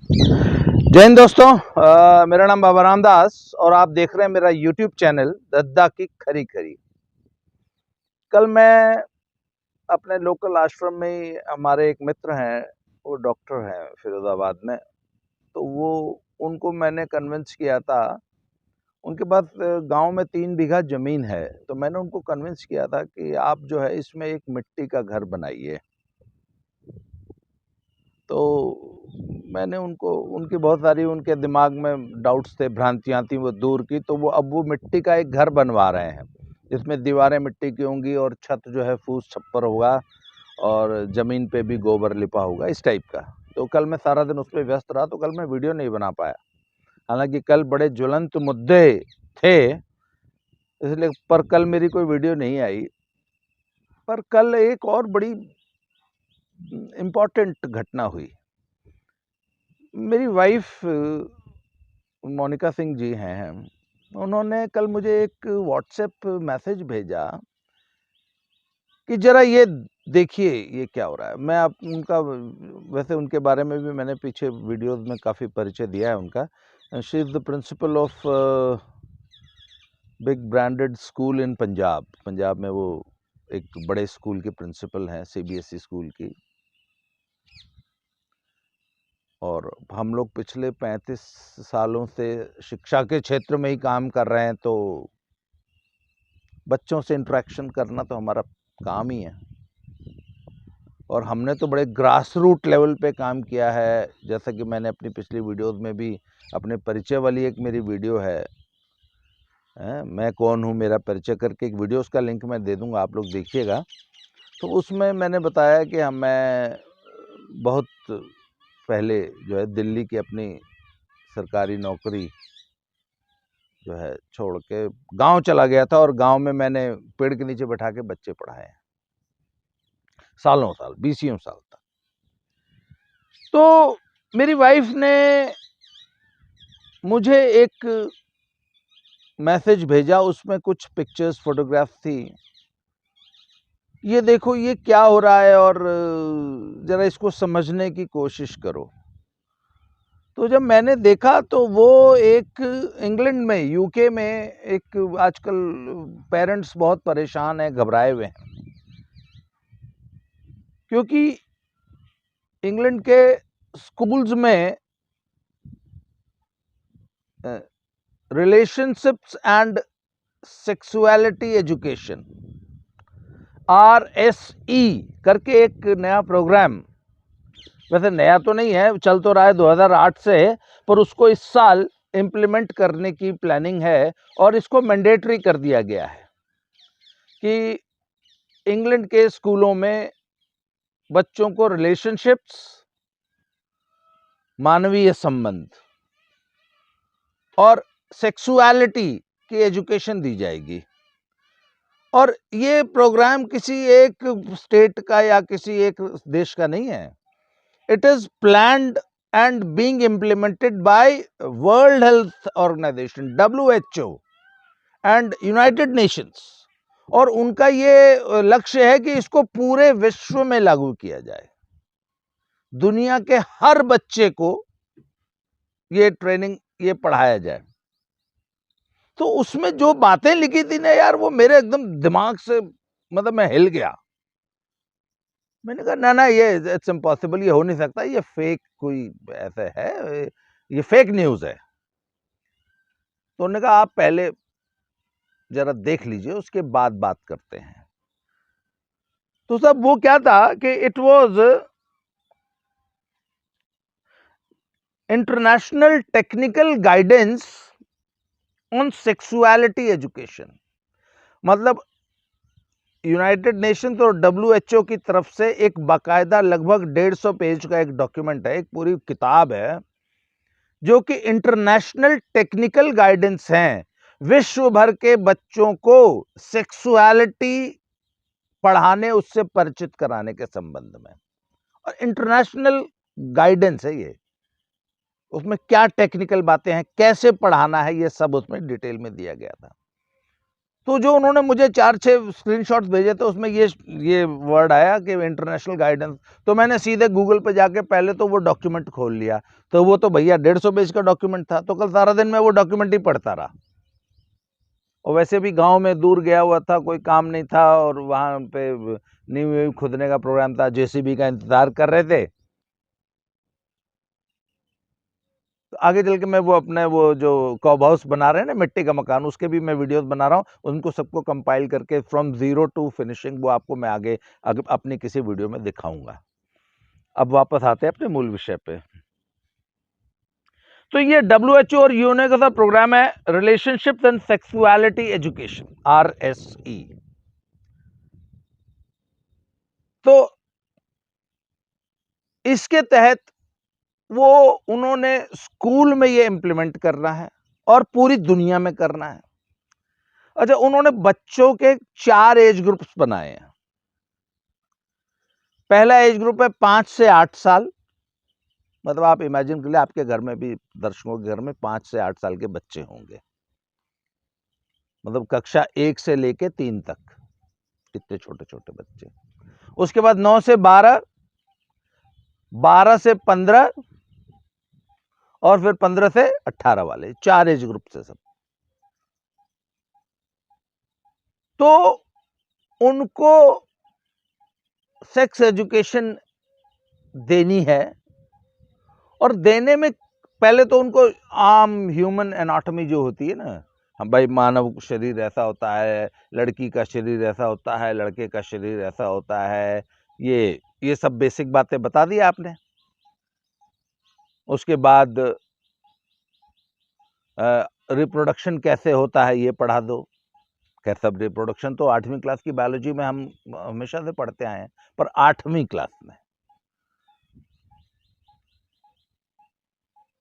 जय हिंद दोस्तों। मेरा नाम बाबा रामदास और आप देख रहे हैं मेरा यूट्यूब चैनल दद्दा की खरी खरी। कल मैं अपने लोकल आश्रम में ही, हमारे एक मित्र हैं, वो डॉक्टर हैं फिरोजाबाद में, तो वो उनको मैंने कन्विंस किया था। उनके पास गांव में 3 बीघा ज़मीन है, तो मैंने उनको कन्विंस किया था कि आप जो है इसमें एक मिट्टी का घर बनाइए। तो मैंने उनको, उनकी बहुत सारी उनके दिमाग में डाउट्स थे, भ्रांतियाँ थी, वो दूर की। तो वो अब वो मिट्टी का एक घर बनवा रहे हैं, जिसमें दीवारें मिट्टी की होंगी और छत जो है फूस छप्पर होगा और ज़मीन पे भी गोबर लिपा होगा, इस टाइप का। तो कल मैं सारा दिन उस पे व्यस्त रहा, तो कल मैं वीडियो नहीं बना पाया। हालांकि कल बड़े ज्वलंत मुद्दे थे, इसलिए पर कल मेरी कोई वीडियो नहीं आई। पर कल एक और बड़ी इम्पोर्टेंट घटना हुई। मेरी वाइफ मोनिका सिंह जी हैं, उन्होंने कल मुझे एक व्हाट्सएप मैसेज भेजा कि ज़रा ये देखिए ये क्या हो रहा है। मैं आप उनका, वैसे उनके बारे में भी मैंने पीछे वीडियोस में काफ़ी परिचय दिया है उनका। She is the principle of big branded school इन पंजाब। पंजाब में वो एक बड़े स्कूल की प्रिंसिपल हैं, सीबीएसई स्कूल की। और हम लोग पिछले 35 सालों से शिक्षा के क्षेत्र में ही काम कर रहे हैं, तो बच्चों से इंटरेक्शन करना तो हमारा काम ही है। और हमने तो बड़े ग्रास रूट लेवल पे काम किया है, जैसा कि मैंने अपनी पिछली वीडियोस में भी, अपने परिचय वाली एक मेरी वीडियो है, मैं कौन हूँ मेरा परिचय करके एक वीडियो, उसका लिंक मैं दे दूँगा, आप लोग देखिएगा। तो उसमें मैंने बताया कि मैं बहुत पहले जो है दिल्ली की अपनी सरकारी नौकरी जो है छोड़ के गांव चला गया था, और गांव में मैंने पेड़ के नीचे बैठा के बच्चे पढ़ाए हैं सालों साल, 20 साल तक। तो मेरी वाइफ ने मुझे एक मैसेज भेजा, उसमें कुछ पिक्चर्स फोटोग्राफ्स थी। ये देखो ये क्या हो रहा है और ज़रा इसको समझने की कोशिश करो। तो जब मैंने देखा तो वो एक इंग्लैंड में, यूके में, एक आजकल पेरेंट्स बहुत परेशान हैं, घबराए हुए हैं, क्योंकि इंग्लैंड के स्कूल्स में relationships and sexuality education, RSE करके एक नया प्रोग्राम, वैसे नया तो नहीं है, चल तो रहा है 2008 से, पर उसको इस साल इम्प्लीमेंट करने की प्लानिंग है। और इसको मैंडेटरी कर दिया गया है कि इंग्लैंड के स्कूलों में बच्चों को रिलेशनशिप्स, मानवीय संबंध और सेक्सुअलिटी की एजुकेशन दी जाएगी। और ये प्रोग्राम किसी एक स्टेट का या किसी एक देश का नहीं है। It is planned and being implemented by World Health Organization, WHO, and United Nations. और उनका ये लक्ष्य है कि इसको पूरे विश्व में लागू किया जाए, दुनिया के हर बच्चे को ये ट्रेनिंग, ये पढ़ाया जाए। तो उसमें जो बातें लिखी थी ना यार, वो मेरे एकदम दिमाग से, मतलब मैं हिल गया। मैंने कहा ना ना, ये इट्स इम्पॉसिबल, ये हो नहीं सकता, ये फेक कोई ऐसा है, ये फेक न्यूज़ है। तो उन्होंने कहा आप पहले जरा देख लीजिए, उसके बाद बात करते हैं। तो सब वो क्या था कि it was international technical guidance on sexuality education. मतलब यूनाइटेड नेशंस और WHO की तरफ से एक बाकायदा लगभग 150 पेज का एक डॉक्यूमेंट है, एक पूरी किताब है, जो कि इंटरनेशनल टेक्निकल गाइडेंस हैं विश्व भर के बच्चों को सेक्सुअलिटी पढ़ाने, उससे परिचित कराने के संबंध में। और इंटरनेशनल गाइडेंस है ये, उसमें क्या टेक्निकल बातें हैं, कैसे पढ़ाना है, ये सब उसमें डिटेल में दिया गया था। तो जो उन्होंने मुझे 4-6 स्क्रीनशॉट्स भेजे थे उसमें ये वर्ड आया कि इंटरनेशनल गाइडेंस। तो मैंने सीधे गूगल पे जाके पहले तो वो डॉक्यूमेंट खोल लिया, तो वो तो भैया 150 पेज का डॉक्यूमेंट था। तो कल सारा दिन मैं वो डॉक्यूमेंट ही पढ़ता रहा, और वैसे भी गांव में दूर गया हुआ था, कोई काम नहीं था, और वहां पे नींव खुदने का प्रोग्राम था, जेसीबी का इंतजार कर रहे थे। तो आगे चल के मैं वो अपने वो जो कॉब हाउस बना रहे हैं ना, मिट्टी का मकान, उसके भी मैं वीडियोस बना रहा हूँ। उनको सबको कंपाइल करके फ्रॉम जीरो टू फिनिशिंग वो आपको मैं आगे अपनी किसी वीडियो में दिखाऊंगा। अब वापस आते हैं अपने मूल विषय पे। तो ये WHO और यूनेस्को का प्रोग्राम है, relationships and sexuality education, RSE। तो इसके तहत वो उन्होंने स्कूल में ये इंप्लीमेंट करना है और पूरी दुनिया में करना है। अच्छा, उन्होंने बच्चों के 4 एज ग्रुप्स बनाए हैं। पहला एज ग्रुप है 5 से 8 साल, मतलब आप इमेजिन कर ले आपके घर में भी, दर्शकों के घर में 5 से 8 साल के बच्चे होंगे, मतलब कक्षा 1 से लेके 3 तक, इतने छोटे छोटे बच्चे। उसके बाद 9 से 12, 12 से 15 और फिर 15 से 18 वाले, 4 एज ग्रुप से सब। तो उनको सेक्स एजुकेशन देनी है, और देने में पहले तो उनको आम ह्यूमन एनाटॉमी जो होती है ना, हम भाई मानव शरीर ऐसा होता है, लड़की का शरीर ऐसा होता है, लड़के का शरीर ऐसा होता है, ये सब बेसिक बातें बता दी आपने। उसके बाद रिप्रोडक्शन कैसे होता है ये पढ़ा दो। खैर सब रिप्रोडक्शन तो 8वीं क्लास की बायोलॉजी में हम हमेशा से पढ़ते आए हैं, पर 8वीं क्लास में।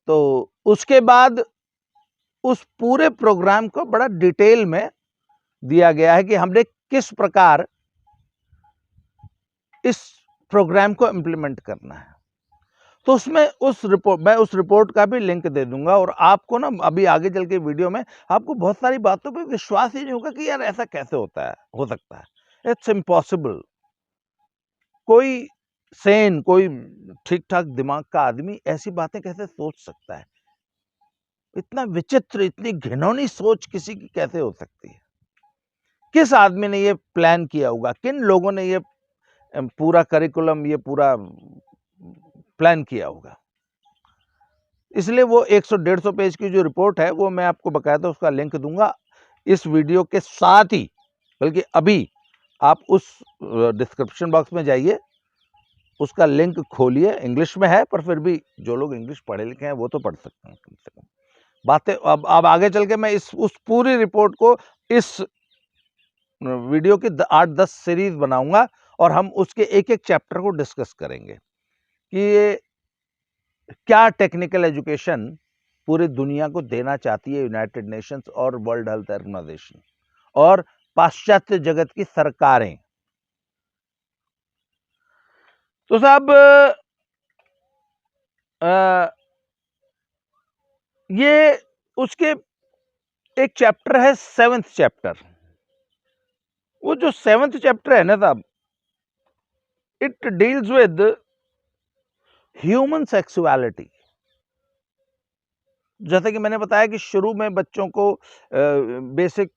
तो उसके बाद उस पूरे प्रोग्राम को बड़ा डिटेल में दिया गया है कि हमने किस प्रकार इस प्रोग्राम को इम्प्लीमेंट करना है। तो उसमें मैं उस रिपोर्ट का भी लिंक दे दूंगा, और आपको ना अभी आगे चल के वीडियो में आपको बहुत सारी बातों पे विश्वास ही नहीं होगा कि यार ऐसा कैसे होता है, हो सकता है, इट्स इम्पॉसिबल। कोई सेन, कोई ठीक ठाक दिमाग का आदमी ऐसी बातें कैसे सोच सकता है? इतना विचित्र, इतनी घिनौनी सोच किसी की कैसे हो सकती है? किस आदमी ने ये प्लान किया होगा? किन लोगों ने ये पूरा करिकुलम, ये पूरा प्लान किया होगा? इसलिए वो 100-150 पेज की जो रिपोर्ट है वो मैं आपको बकायदा उसका लिंक दूंगा इस वीडियो के साथ ही। बल्कि अभी आप उस डिस्क्रिप्शन बॉक्स में जाइए, उसका लिंक खोलिए। इंग्लिश में है, पर फिर भी जो लोग इंग्लिश पढ़े लिखे हैं वो तो पढ़ सकते हैं कम से कम बातें। अब आगे चल के मैं उस पूरी रिपोर्ट को इस वीडियो की 8-10 सीरीज बनाऊंगा, और हम उसके एक एक चैप्टर को डिस्कस करेंगे कि ये क्या टेक्निकल एजुकेशन पूरी दुनिया को देना चाहती है यूनाइटेड नेशंस और वर्ल्ड हेल्थ ऑर्गेनाइजेशन और पाश्चात्य जगत की सरकारें। तो साहब ये उसके एक चैप्टर है, 7th चैप्टर। वो जो 7th चैप्टर है ना साहब, it deals with human sexuality. जैसे कि मैंने बताया कि शुरू में बच्चों को बेसिक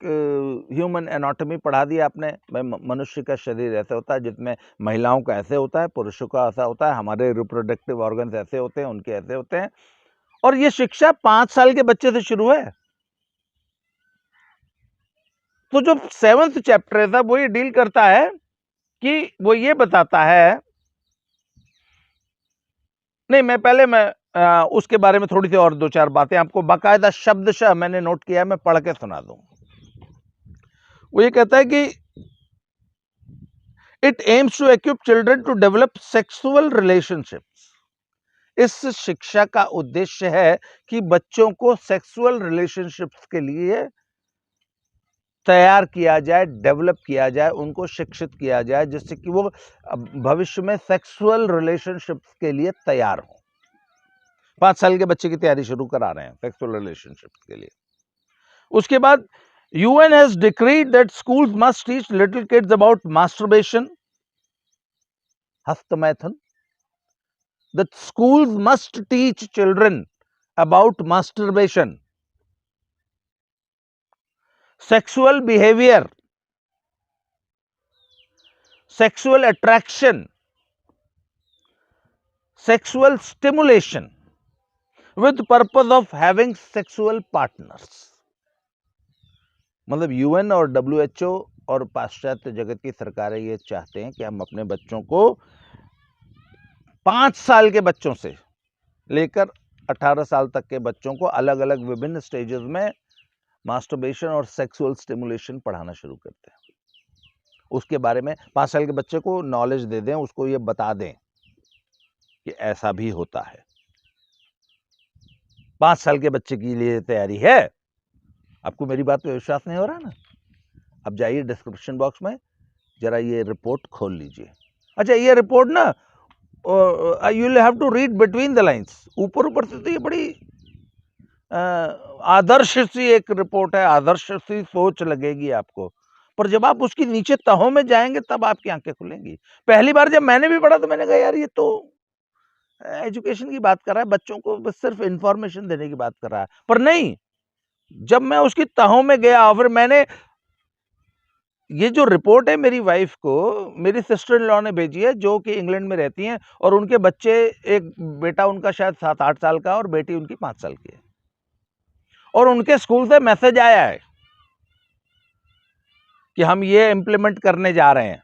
ह्यूमन एनाटॉमी पढ़ा दिया आपने। मनुष्य का शरीर ऐसे होता है, जिसमें महिलाओं का ऐसे होता है, पुरुषों का ऐसा होता है, हमारे रिप्रोडक्टिव ऑर्गन्स ऐसे होते हैं, उनके ऐसे होते हैं। और ये शिक्षा 5 साल के बच्चे से शुरू है। तो जो 7th चैप्टर है वो ये डील करता है कि वो ये बताता है, नहीं मैं उसके बारे में थोड़ी सी और 2-4 बातें आपको बाकायदा शब्दशः मैंने नोट किया है, मैं पढ़ के सुना दूं। वो ये कहता है कि it aims to equip children to develop sexual relationships. इस शिक्षा का उद्देश्य है कि बच्चों को सेक्सुअल रिलेशनशिप्स के लिए तैयार किया जाए, डेवलप किया जाए, उनको शिक्षित किया जाए, जिससे कि वो भविष्य में सेक्सुअल रिलेशनशिप्स के लिए तैयार हो। 5 साल के बच्चे की तैयारी शुरू करा रहे हैं सेक्सुअल रिलेशनशिप्स के लिए। उसके बाद UN has decreed that schools must teach little kids about masturbation, Hastamathon, that schools must teach children about masturbation, sexual behavior, sexual attraction, sexual stimulation with purpose of having sexual partners. मतलब UN और WHO और पाश्चात्य जगत की सरकारें ये चाहते हैं कि हम अपने बच्चों को 5 साल के बच्चों से लेकर 18 साल तक के बच्चों को अलग अलग विभिन्न स्टेजेस में मास्टरबेशन और सेक्सुअल स्टिमुलेशन पढ़ाना शुरू करते हैं। उसके बारे में 5 साल के बच्चे को नॉलेज दे दें, उसको ये बता दें कि ऐसा भी होता है। 5 साल के बच्चे के लिए तैयारी है। आपको मेरी बात पे विश्वास नहीं हो रहा ना? अब जाइए डिस्क्रिप्शन बॉक्स में जरा ये रिपोर्ट खोल लीजिए। अच्छा, ये रिपोर्ट ना you will have to read between the lines. ऊपर ऊपर से तो ये बड़ी आदर्श सी एक रिपोर्ट है, आदर्श सी सोच लगेगी आपको, पर जब आप उसकी नीचे तहों में जाएंगे तब आपकी आंखें खुलेंगी। पहली बार जब मैंने भी पढ़ा तो मैंने कहा यार ये तो एजुकेशन की बात कर रहा है, बच्चों को बस सिर्फ इंफॉर्मेशन देने की बात कर रहा है, पर नहीं। जब मैं उसकी तहों में गया, फिर मैंने ये जो रिपोर्ट है मेरी वाइफ को मेरी सिस्टर इन लॉ ने भेजी है, जो कि इंग्लैंड में रहती हैं, और उनके बच्चे, एक बेटा उनका शायद 7-8 साल का और बेटी उनकी 5 साल की है, और उनके स्कूल से मैसेज आया है कि हम ये इम्प्लीमेंट करने जा रहे हैं।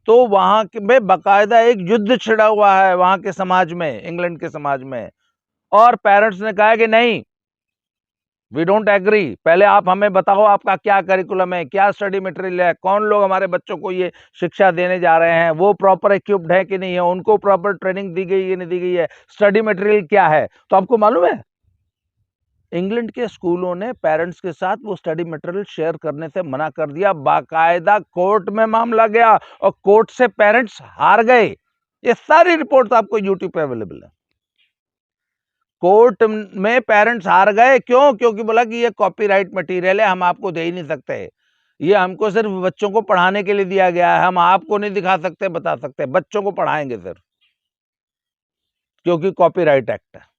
तो वहां में बाकायदा एक युद्ध छिड़ा हुआ है वहां के समाज में, इंग्लैंड के समाज में, और पेरेंट्स ने कहा कि नहीं, वी डोंट एग्री, पहले आप हमें बताओ आपका क्या करिकुलम है, क्या स्टडी मटेरियल है, कौन लोग हमारे बच्चों को ये शिक्षा देने जा रहे हैं, वो प्रॉपर इक्विप्ड है कि नहीं है, उनको प्रॉपर ट्रेनिंग दी गई है नहीं दी गई है, स्टडी मटेरियल क्या है। तो आपको मालूम है इंग्लैंड के स्कूलों ने पेरेंट्स के साथ वो स्टडी मटेरियल शेयर करने से मना कर दिया। बाकायदा कोर्ट में मामला गया और कोर्ट से पेरेंट्स हार गए। ये सारी रिपोर्ट आपको यूट्यूब पे अवेलेबल है। कोर्ट में पेरेंट्स हार गए, क्यों? क्योंकि बोला कि ये कॉपीराइट मटेरियल है, हम आपको दे ही नहीं सकते, ये हमको सिर्फ बच्चों को पढ़ाने के लिए दिया गया है, हम आपको नहीं दिखा सकते, बता सकते, बच्चों को पढ़ाएंगे सिर्फ, क्योंकि कॉपीराइट एक्ट है।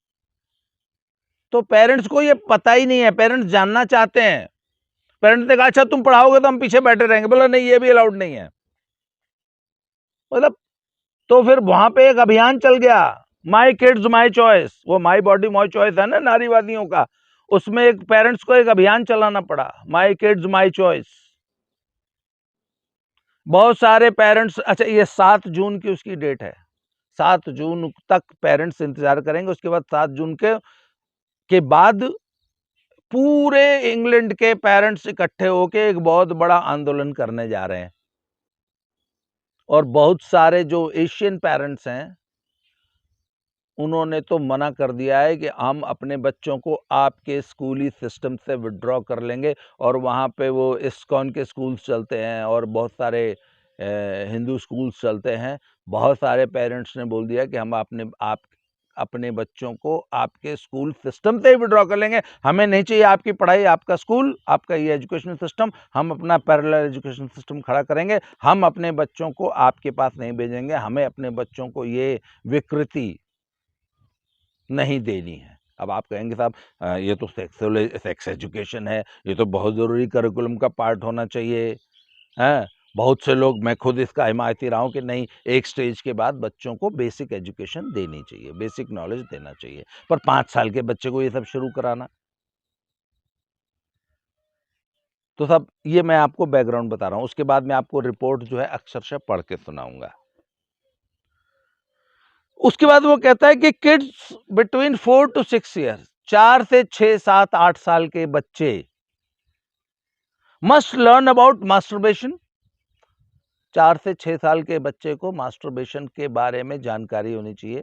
तो पेरेंट्स को ये पता ही नहीं है, पेरेंट्स जानना चाहते हैं। पेरेंट्स ने कहा अच्छा तुम पढ़ाओगे तो हम पीछे बैठे रहेंगे, बोला नहीं ये भी अलाउड नहीं है। मतलब तो फिर वहां पे एक अभियान चल गया, माई किड्स माई चॉइस, वो माई बॉडी माई चॉइस है ना नारीवादियों का, उसमें एक पेरेंट्स को एक अभियान चलाना पड़ा, माई किड्स माई चॉइस। बहुत सारे पेरेंट्स, अच्छा ये 7 जून की उसकी डेट है, 7 जून तक पेरेंट्स इंतजार करेंगे। उसके बाद 7 जून के बाद पूरे इंग्लैंड के पेरेंट्स इकट्ठे होके एक बहुत बड़ा आंदोलन करने जा रहे हैं। और बहुत सारे जो एशियन पेरेंट्स हैं उन्होंने तो मना कर दिया है कि हम अपने बच्चों को आपके स्कूली सिस्टम से विड्रॉ कर लेंगे। और वहाँ पे वो इस्कॉन के स्कूल्स चलते हैं और बहुत सारे हिंदू स्कूल्स चलते हैं। बहुत सारे पेरेंट्स ने बोल दिया कि हम अपने बच्चों को आपके स्कूल सिस्टम से ही विड्रॉ कर लेंगे, हमें नहीं चाहिए आपकी पढ़ाई, आपका स्कूल, आपका ये एजुकेशन सिस्टम, हम अपना पैरेलल एजुकेशन सिस्टम खड़ा करेंगे, हम अपने बच्चों को आपके पास नहीं भेजेंगे, हमें अपने बच्चों को ये विकृति नहीं देनी है। अब आप कहेंगे साहब ये तो सेक्स एजुकेशन है, ये तो बहुत ज़रूरी करिकुलम का पार्ट होना चाहिए, हैं? बहुत से लोग, मैं खुद इसका हिमायती रहा हूँ कि नहीं, एक स्टेज के बाद बच्चों को बेसिक एजुकेशन देनी चाहिए, बेसिक नॉलेज देना चाहिए, पर 5 साल के बच्चे को ये सब शुरू कराना। तो साहब ये मैं आपको बैकग्राउंड बता रहा हूँ, उसके बाद मैं आपको रिपोर्ट जो है अक्षरशः पढ़ के सुनाऊंगा। उसके बाद वो कहता है कि किड्स बिटवीन 4 to 6 ईयर्स, 4 से 6, 7, 8 साल के बच्चे मस्ट लर्न अबाउट मास्टरबेशन। 4 से 6 साल के बच्चे को मास्टरबेशन के बारे में जानकारी होनी चाहिए,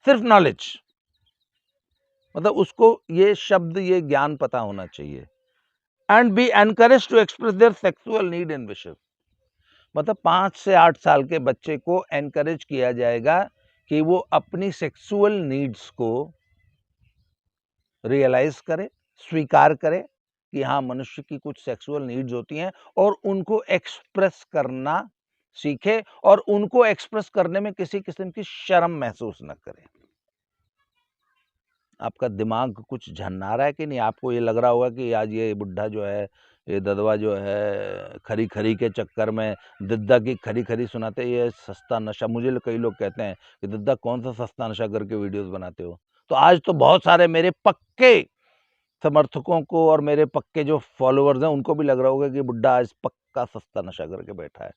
सिर्फ नॉलेज, मतलब उसको ये शब्द, ये ज्ञान पता होना चाहिए। And be encourage to express their sexual need and wishes, मतलब 5 से 8 साल के बच्चे को एनकरेज किया जाएगा कि वो अपनी सेक्सुअल नीड्स को रियलाइज करे, स्वीकार करे, कि हाँ, मनुष्य की कुछ सेक्सुअल नीड्स होती हैं और उनको एक्सप्रेस करना सीखे और उनको एक्सप्रेस करने में किसी किस्म की शर्म महसूस न करें। आपका दिमाग कुछ झन्ना रहा है कि नहीं? आपको ये लग रहा होगा कि आज ये बुड्ढा जो है, ये ददवा जो है, खरी-खरी के चक्कर में दद्दा की खरी-खरी सुनाते, ये सस्ता नशा। मुझे कई लोग कहते हैं कि दद्दा कौन-सा सस्ता नशा करके वीडियोज़ बनाते हो? तो आज तो बहुत सारे मेरे पक्के समर्थकों को और मेरे पक्के जो फॉलोवर्स हैं, उनको भी लग रहा होगा कि बुड्ढा आज पक्का सस्ता नशा करके बैठा है।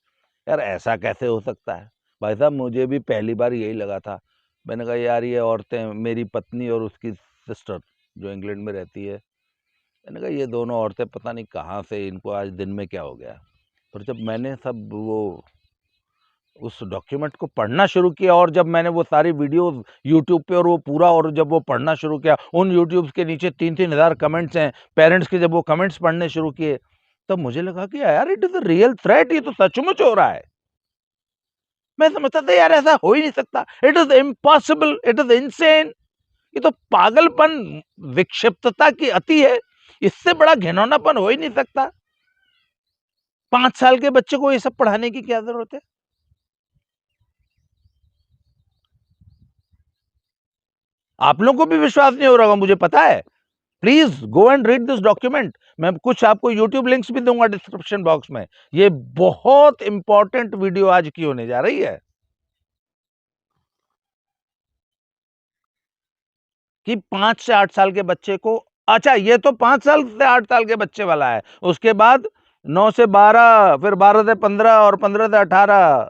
यार ऐसा कैसे हो सकता है? भाई साहब, मुझे भी पहली बार यही लगा था। मैंने कहा यार ये औरतें, मेरी पत्नी और उसकी सिस्टर जो इंग्लैंड में रहती है, मैंने कहा ये दोनों औरतें पता नहीं कहाँ से, इनको आज दिन में क्या हो गया। पर जब मैंने सब वो उस डॉक्यूमेंट को पढ़ना शुरू किया और जब मैंने वो सारी वीडियोस यूट्यूब पे और वो पूरा, और जब वो पढ़ना शुरू किया, उन यूट्यूब्स के नीचे 3-3 हज़ार कमेंट्स हैं पेरेंट्स के, जब वो कमेंट्स पढ़ने शुरू किए, तब मुझे लगा कि यार it is a real threat, ये तो सचमुच हो रहा है। मैं समझता था यार ऐसा हो ही नहीं सकता, it is impossible, it is insane. ये तो पागलपन, विक्षिप्तता की अति है, इससे बड़ा घिनौनापन हो ही नहीं सकता। 5 साल के बच्चे को ये सब पढ़ाने की क्या ज़रूरत है? आप लोगों को भी विश्वास नहीं हो रहा होगा, मुझे पता है। Please go and read this document. मैं कुछ आपको यूट्यूब लिंक्स भी दूंगा डिस्क्रिप्शन बॉक्स में। ये बहुत इंपॉर्टेंट वीडियो आज की होने जा रही है कि 5 से 8 साल के बच्चे को, अच्छा ये तो 5 साल से 8 साल के बच्चे वाला है, उसके बाद 9 से 12, फिर 12 से 15 और 15 से 18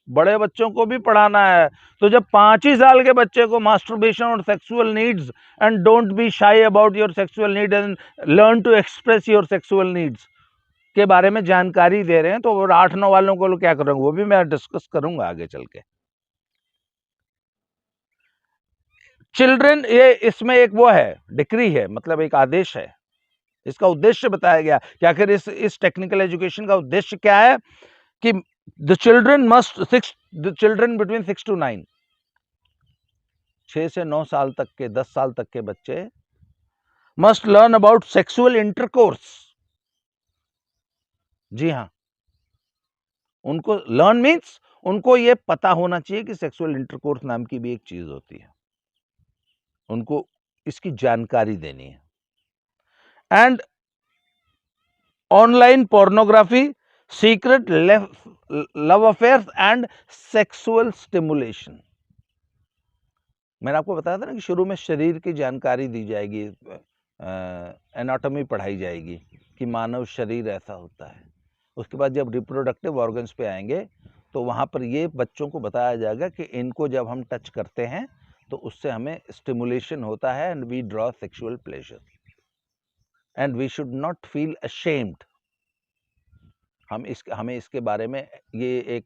बड़े बच्चों को भी पढ़ाना है। तो जब 5 ही साल के बच्चे को मास्टरबेशन और sexual needs and don't be shy about your sexual need and learn to express your sexual needs के बारे में जानकारी दे रहे हैं, तो 8-9 वालों को क्या करूंगा, वो भी मैं डिस्कस करूंगा आगे चल के। चिल्ड्रन, ये इसमें एक वो है, डिक्री है, मतलब एक आदेश है। इसका उद्देश्य बताया गया कि आखिर इस टेक्निकल एजुकेशन का उद्देश्य क्या है कि द चिल्ड्रन बिटवीन 6 to 9, 6 से 9 साल तक के, 10 साल तक के बच्चे must learn about sexual intercourse. जी हाँ, उनको लर्न मीन्स उनको ये पता होना चाहिए कि सेक्सुअल इंटरकोर्स नाम की भी एक चीज होती है, उनको इसकी जानकारी देनी है। And online pornography, secret love affairs and sexual stimulation. मैंने आपको बताया था ना कि शुरू में शरीर की जानकारी दी जाएगी, एनाटॉमी पढ़ाई जाएगी कि मानव शरीर ऐसा होता है। उसके बाद जब रिप्रोडक्टिव ऑर्गन्स पे आएंगे तो वहाँ पर ये बच्चों को बताया जाएगा कि इनको जब हम टच करते हैं तो उससे हमें स्टिमुलेशन होता है and we draw sexual pleasure and we should not feel ashamed. हमें इसके बारे में, ये एक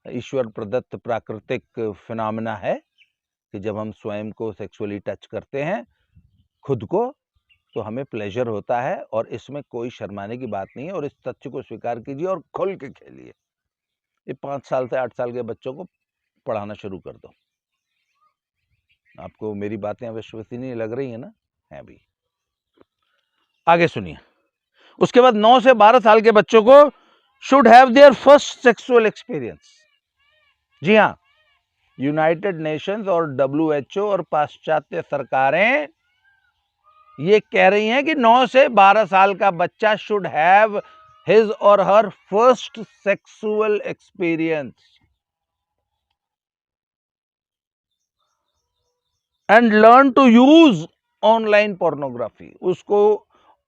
ईश्वर प्रदत्त प्राकृतिक फिनोमेना है कि जब हम स्वयं को सेक्सुअली टच करते हैं खुद को, तो हमें प्लेजर होता है और इसमें कोई शर्माने की बात नहीं है, और इस तथ्य को स्वीकार कीजिए और खुल के खेलिए। ये 5 साल से 8 साल के बच्चों को पढ़ाना शुरू कर दो। आपको मेरी बातें अविश्वसनीय लग रही है ना? है भी। आगे सुनिए। उसके बाद 9 से 12 साल के बच्चों को should have their first sexual experience. जी हाँ, यूनाइटेड नेशंस और WHO और पाश्चात्य सरकारें ये कह रही हैं कि 9 से 12 साल का बच्चा should have his or her first sexual experience and learn to use online pornography. उसको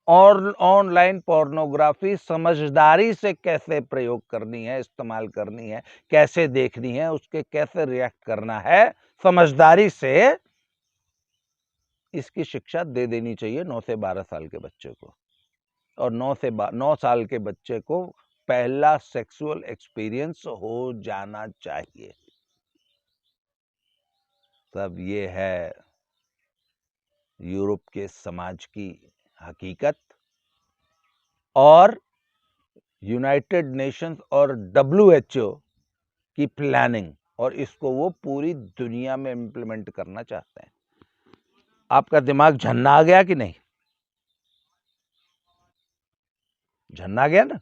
और ऑनलाइन पोर्नोग्राफी समझदारी से कैसे प्रयोग करनी है, इस्तेमाल करनी है, कैसे देखनी है, उसके कैसे रिएक्ट करना है, समझदारी से इसकी शिक्षा दे देनी चाहिए 9 से 12 साल के बच्चे को। और 9 साल के बच्चे को पहला सेक्सुअल एक्सपीरियंस हो जाना चाहिए। तब ये है यूरोप के समाज की हकीकत और यूनाइटेड नेशंस और WHO की प्लानिंग, और इसको वो पूरी दुनिया में इंप्लीमेंट करना चाहते हैं। आपका दिमाग झन्ना आ गया कि नहीं? झन्ना गया ना।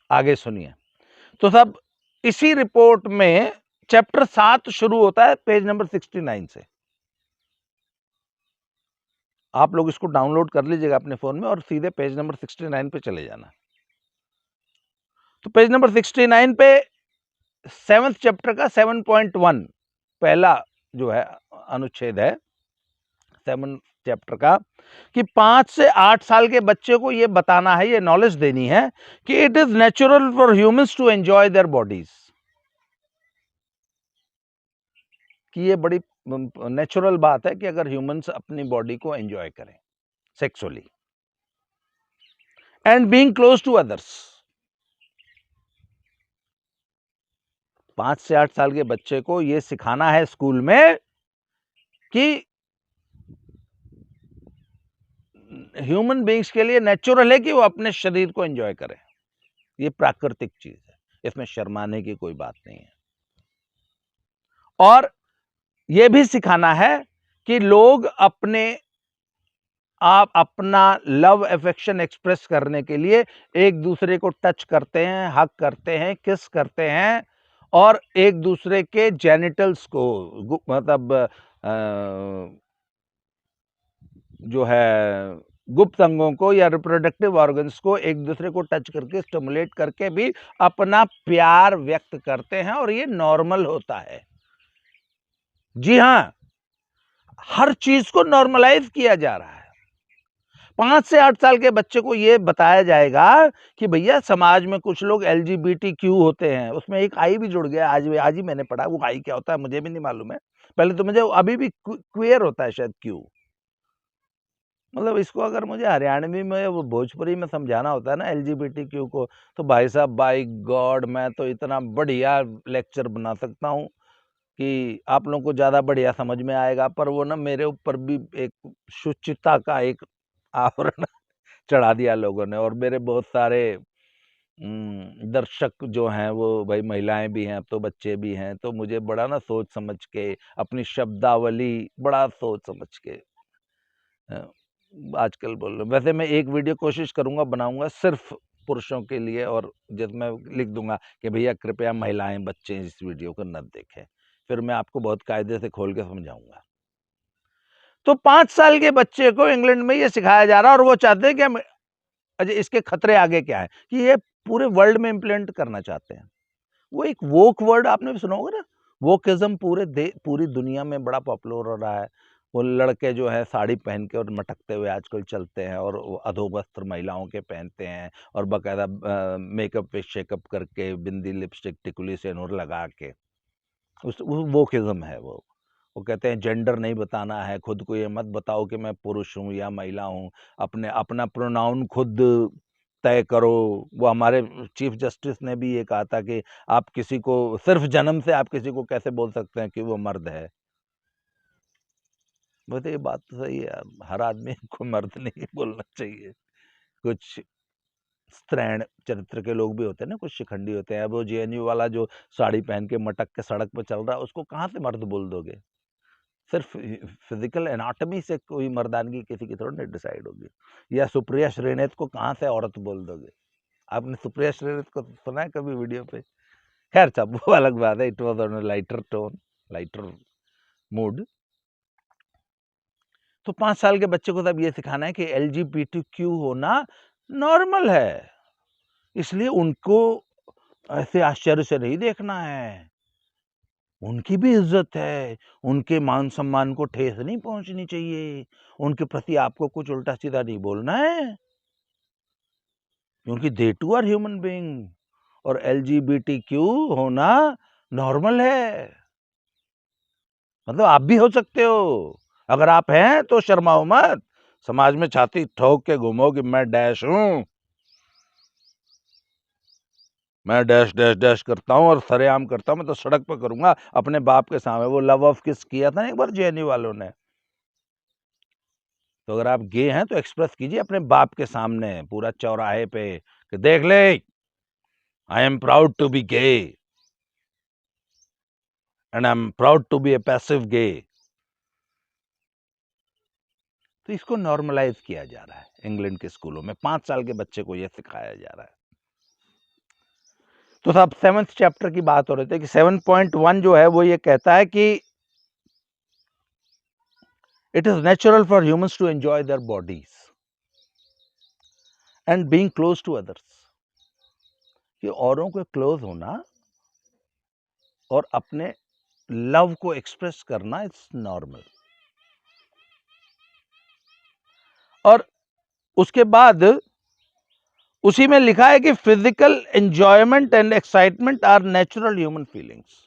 आगे सुनिए। तो सब इसी रिपोर्ट में चैप्टर 7 शुरू होता है पेज नंबर 69 से। आप लोग इसको डाउनलोड कर लीजिएगा अपने फोन में और सीधे पेज नंबर 69 पे चले जाना। तो पेज नंबर 69 पे 7th चैप्टर का 7.1 पहला जो है अनुच्छेद है 7th चैप्टर का, कि 5 से 8 साल के बच्चे को ये बताना है, ये नॉलेज देनी है कि it is natural for humans to enjoy their bodies, कि ये बड़ी नेचुरल बात है कि अगर ह्यूमंस अपनी बॉडी को एंजॉय करें sexually and being close to others. 5 से 8 साल के बच्चे को यह सिखाना है स्कूल में कि ह्यूमन बीइंग्स के लिए नेचुरल है कि वो अपने शरीर को एंजॉय करें, ये प्राकृतिक चीज है, इसमें शर्माने की कोई बात नहीं है। और यह भी सिखाना है कि लोग आप अपना लव अफेक्शन एक्सप्रेस करने के लिए एक दूसरे को टच करते हैं, हग करते हैं, किस करते हैं और एक दूसरे के जेनिटल्स को मतलब जो है गुप्त अंगों को या रिप्रोडक्टिव ऑर्गन्स को एक दूसरे को टच करके स्टिमुलेट करके भी अपना प्यार व्यक्त करते हैं और ये नॉर्मल होता है। जी हां, हर चीज को नॉर्मलाइज किया जा रहा है। 5 से 8 साल के बच्चे को यह बताया जाएगा कि भैया समाज में कुछ लोग LGBTQ होते हैं, उसमें एक आई भी जुड़ गया। आज ही मैंने पढ़ा, वो आई क्या होता है मुझे भी नहीं मालूम है, पहले तो मुझे अभी भी क्वेयर होता है शायद क्यू, मतलब इसको अगर मुझे हरियाणवी में वो भोजपुरी में समझाना होता है ना LGBTQ को, तो भाई साहब बाय गॉड मैं तो इतना बढ़िया लेक्चर बना सकता हूँ कि आप लोगों को ज्यादा बढ़िया समझ में आएगा, पर वो ना मेरे ऊपर भी एक शुचिता का एक आवरण चढ़ा दिया लोगों ने। और मेरे बहुत सारे दर्शक जो हैं वो भाई महिलाएं भी हैं, अब तो बच्चे भी हैं, तो मुझे बड़ा ना सोच समझ के अपनी शब्दावली बड़ा सोच समझ के आजकल बोल रहा हूँ। वैसे मैं एक वीडियो कोशिश करूंगा बनाऊंगा सिर्फ पुरुषों के लिए, और जिसमें लिख दूंगा कि भैया कृपया महिलाएं बच्चे इस वीडियो को न देखें, फिर मैं आपको बहुत कायदे से खोल के समझाऊंगा। तो 5 साल के बच्चे को इंग्लैंड में ये सिखाया जा रहा है और वो चाहते हैं कि हम अजय इसके खतरे आगे क्या है कि ये पूरे वर्ल्ड में इम्प्लीमेंट करना चाहते हैं। वो एक वोक वर्ड आपने भी सुना होगा ना, वोकिज्म पूरी दुनिया में बड़ा पॉपुलर हो रहा है। वो लड़के जो है साड़ी पहन के और मटकते हुए आजकल चलते हैं और अधोवस्त्र महिलाओं के पहनते हैं और बाकायदा मेकअप पे शेकअप करके बिंदी लिपस्टिक टिकुली सेनूर लगा के, उस वोकिज्म है वो कहते हैं जेंडर नहीं बताना है, खुद को ये मत बताओ कि मैं पुरुष हूँ या महिला हूँ, अपना प्रोनाउन खुद तय करो। वो हमारे चीफ जस्टिस ने भी ये कहा था कि आप किसी को सिर्फ जन्म से आप किसी को कैसे बोल सकते हैं कि वो मर्द है। वैसे ये बात तो सही है, हर आदमी को मर्द नहीं बोलना चाहिए। कुछ स्त्रैण चरित्र के लोग भी होते हैं ना, कुछ शिखंडी होते हैं। अब वो JNU वाला जो साड़ी पहन के मटक के सड़क पर चल रहा है, उसको कहाँ से मर्द बोल दोगे? सिर्फ फिजिकल एनाटॉमी से कोई मर्दानगी किसी की थोड़ी डिसाइड होगी। या सुप्रिया श्रीनेत को कहाँ से औरत बोल दोगे? आपने सुप्रिया श्रीनेत को सुना है कभी वीडियो पे? खैर सब वो अलग बात है, it was on lighter tone, lighter mood. तो 5 साल के बच्चे को तब ये सिखाना है कि LGBTQ होना नॉर्मल है, इसलिए उनको ऐसे आश्चर्य से नहीं देखना है, उनकी भी इज्जत है, उनके मान सम्मान को ठेस नहीं पहुंचनी चाहिए, उनके प्रति आपको कुछ उल्टा सीधा नहीं बोलना है, क्योंकि दे टू आर ह्यूमन बीइंग और LGBTQ होना नॉर्मल है। मतलब आप भी हो सकते हो, अगर आप हैं तो शर्माओ मत, समाज में छाती ठोक के घूमो कि मैं डैश हूं, मैं डैश डैश डैश करता हूं और सरेआम करता हूं, मैं तो सड़क पर करूंगा अपने बाप के सामने। वो लव ऑफ किस किया था ना एक बार JNU वालों ने, तो अगर आप गे हैं तो एक्सप्रेस कीजिए अपने बाप के सामने पूरा चौराहे पे कि देख ले, I am proud to be gay and I am proud to be a passive gay. तो इसको नॉर्मलाइज किया जा रहा है इंग्लैंड के स्कूलों में। 5 साल के बच्चे को यह सिखाया जा रहा है। तो साहब 7th चैप्टर की बात हो रही थी कि 7.1 जो है वो ये कहता है कि it is natural for humans to enjoy their bodies and being close to others. कि औरों के क्लोज होना और अपने लव को एक्सप्रेस करना इट्स नॉर्मल। और उसके बाद उसी में लिखा है कि physical enjoyment and excitement are natural human feelings.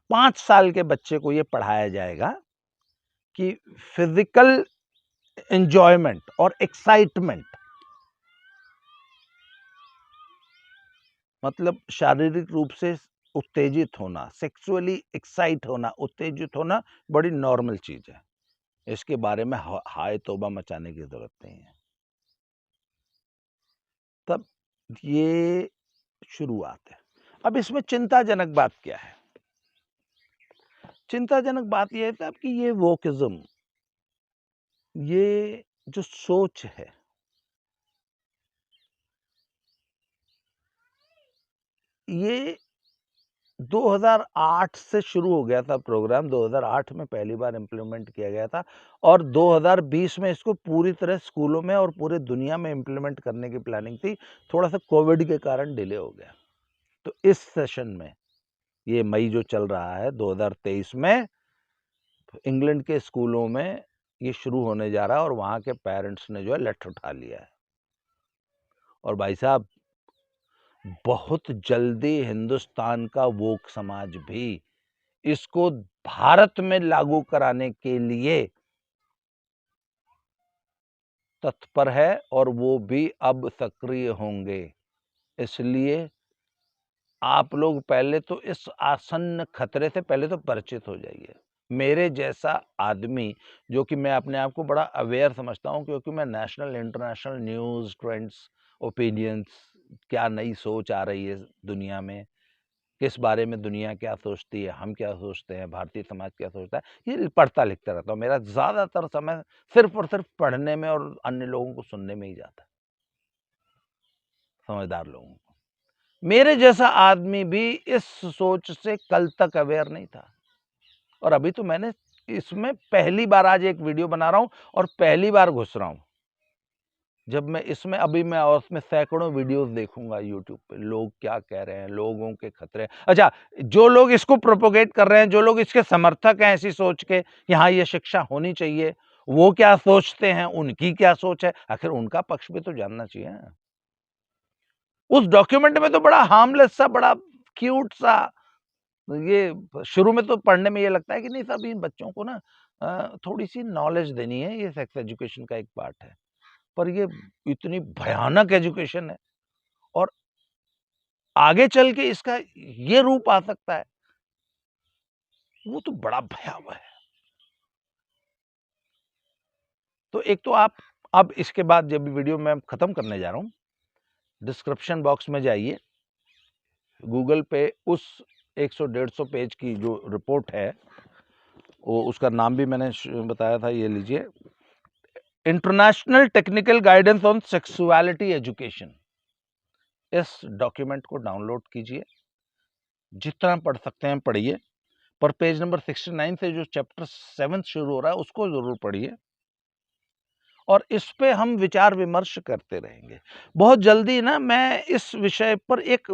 5 साल के बच्चे को यह पढ़ाया जाएगा कि फिजिकल एंजॉयमेंट और एक्साइटमेंट मतलब शारीरिक रूप से उत्तेजित होना, सेक्सुअली एक्साइट होना, उत्तेजित होना बड़ी नॉर्मल चीज है। इसके बारे में हाय तौबा मचाने की जरूरत नहीं है। तब ये शुरुआत है। अब इसमें चिंताजनक बात क्या है? चिंताजनक बात यह है साहब कि ये वोकिज्म, ये जो सोच है, ये 2008 से शुरू हो गया था प्रोग्राम। 2008 में पहली बार इम्प्लीमेंट किया गया था और 2020 में इसको पूरी तरह स्कूलों में और पूरे दुनिया में इम्प्लीमेंट करने की प्लानिंग थी। थोड़ा सा कोविड के कारण डिले हो गया। तो इस सेशन में, ये मई जो चल रहा है 2023 में, इंग्लैंड के स्कूलों में ये शुरू होने जा रहा है और वहां के पेरेंट्स ने जो है लेटर उठा लिया है। और भाई साहब बहुत जल्दी हिंदुस्तान का वोक समाज भी इसको भारत में लागू कराने के लिए तत्पर है और वो भी अब सक्रिय होंगे। इसलिए आप लोग पहले तो इस आसन्न खतरे से पहले तो परिचित हो जाइए। मेरे जैसा आदमी, जो कि मैं अपने आप को बड़ा अवेयर समझता हूं क्योंकि मैं national international news, trends, opinions, क्या नई सोच आ रही है दुनिया में, किस बारे में दुनिया क्या सोचती है, हम क्या सोचते हैं, भारतीय समाज क्या सोचता है, ये पढ़ता लिखता रहता हूँ। मेरा ज़्यादातर समय सिर्फ और सिर्फ पढ़ने में और अन्य लोगों को सुनने में ही जाता है, समझदार लोगों को। मेरे जैसा आदमी भी इस सोच से कल तक अवेयर नहीं था और अभी तो मैंने इसमें पहली बार आज एक वीडियो बना रहा हूं और पहली बार घुस रहा हूं। जब मैं इसमें अभी मैं और उसमें सैकड़ों वीडियोस देखूंगा यूट्यूब पे, लोग क्या कह रहे हैं, लोगों के खतरे। अच्छा, जो लोग इसको प्रोपोगेट कर रहे हैं, जो लोग इसके समर्थक हैं ऐसी सोच के, यहाँ ये शिक्षा होनी चाहिए, वो क्या सोचते हैं, उनकी क्या सोच है, आखिर उनका पक्ष भी तो जानना चाहिए। उस डॉक्यूमेंट में तो बड़ा हार्मलेस सा, बड़ा क्यूट सा, ये शुरू में तो पढ़ने में ये लगता है कि नहीं साहब इन बच्चों को ना थोड़ी सी नॉलेज देनी है, ये सेक्स एजुकेशन का एक पार्ट है। पर ये इतनी भयानक एजुकेशन है और आगे चल के इसका ये रूप आ सकता है, वो तो बड़ा भयावह है। तो एक तो आप अब इसके बाद जब वीडियो मैं खत्म करने जा रहा हूं, डिस्क्रिप्शन बॉक्स में जाइए, गूगल पे उस 100-150 पेज की जो रिपोर्ट है, वो उसका नाम भी मैंने बताया था, ये लीजिए, international technical guidance on sexuality education. इस डॉक्यूमेंट को डाउनलोड कीजिए, जितना पढ़ सकते हैं पढ़िए, पर पेज नंबर 69 से जो चैप्टर 7 शुरू हो रहा है उसको जरूर पढ़िए और इस पे हम विचार विमर्श करते रहेंगे। बहुत जल्दी ना मैं इस विषय पर एक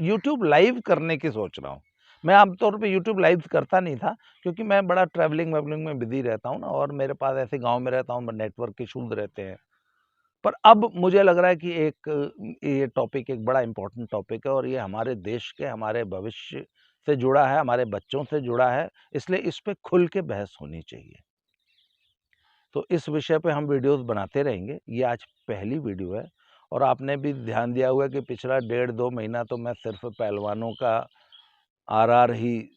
यूट्यूब लाइव करने की सोच रहा हूँ। मैं आमतौर पे यूट्यूब लाइव करता नहीं था क्योंकि मैं बड़ा ट्रैवलिंग में बिजी रहता हूँ ना, और मेरे पास ऐसे गांव में रहता हूँ, नेटवर्क इशूज रहते हैं। पर अब मुझे लग रहा है कि ये टॉपिक एक बड़ा इंपॉर्टेंट टॉपिक है और ये हमारे देश के, हमारे भविष्य से जुड़ा है, हमारे बच्चों से जुड़ा है, इसलिए इस पे खुल के बहस होनी चाहिए। तो इस विषय पे हम वीडियोस बनाते रहेंगे। ये आज पहली वीडियो है और आपने भी ध्यान दिया हुआ कि पिछला 1.5-2 महीना तो मैं सिर्फ पहलवानों का आरआर ही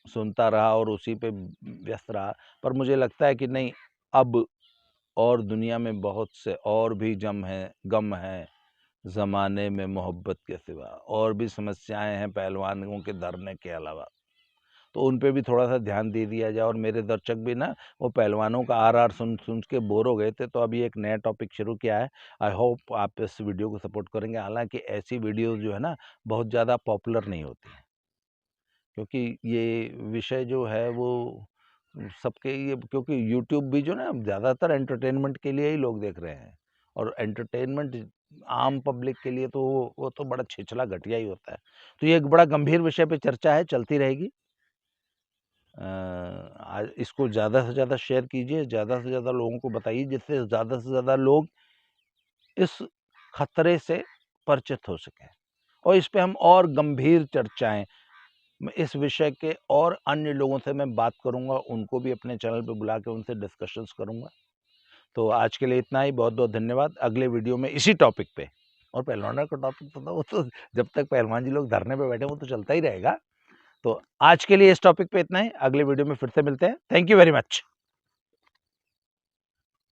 सुनता रहा और उसी पे व्यस्त रहा। पर मुझे लगता है कि नहीं, अब और दुनिया में बहुत से और भी गम हैं ज़माने में मोहब्बत के सिवा, और भी समस्याएं हैं पहलवानों के धरने के अलावा। तो उन पे भी थोड़ा-सा ध्यान दे दिया जाए। और मेरे दर्शक भी ना वो पहलवानों का आर-आर सुन के बोर हो गए थे, तो अभी एक नया टॉपिक शुरू किया है। आई होप आप इस वीडियो को सपोर्ट करेंगे। हालाँकि ऐसी वीडियोज़ जो है ना बहुत ज़्यादा पॉपुलर नहीं होती हैं, क्योंकि ये विषय जो है वो सबके ये, क्योंकि यूट्यूब भी जो ना ज़्यादातर एंटरटेनमेंट के लिए ही लोग देख रहे हैं, और एंटरटेनमेंट आम पब्लिक के लिए तो वो तो बड़ा छिछला घटिया ही होता है। तो ये एक बड़ा गंभीर विषय पे चर्चा है, चलती रहेगी। आज इसको ज़्यादा से ज़्यादा शेयर कीजिए, ज़्यादा से ज़्यादा लोगों को बताइए, जिससे ज़्यादा से ज़्यादा लोग इस खतरे से परिचित हो सकें, और इस पे हम और गंभीर चर्चाएँ, मैं इस विषय के और अन्य लोगों से मैं बात करूँगा, उनको भी अपने चैनल पे बुला के उनसे डिस्कशंस करूँगा। तो आज के लिए इतना ही, बहुत-बहुत धन्यवाद। अगले वीडियो में इसी टॉपिक पे, और पहलवानों का टॉपिक तो था, वो तो जब तक पहलवान जी लोग धरने पे बैठे वो तो चलता ही रहेगा। तो आज के लिए इस टॉपिक पे इतना ही, अगले वीडियो में फिर से मिलते हैं। Thank you very much.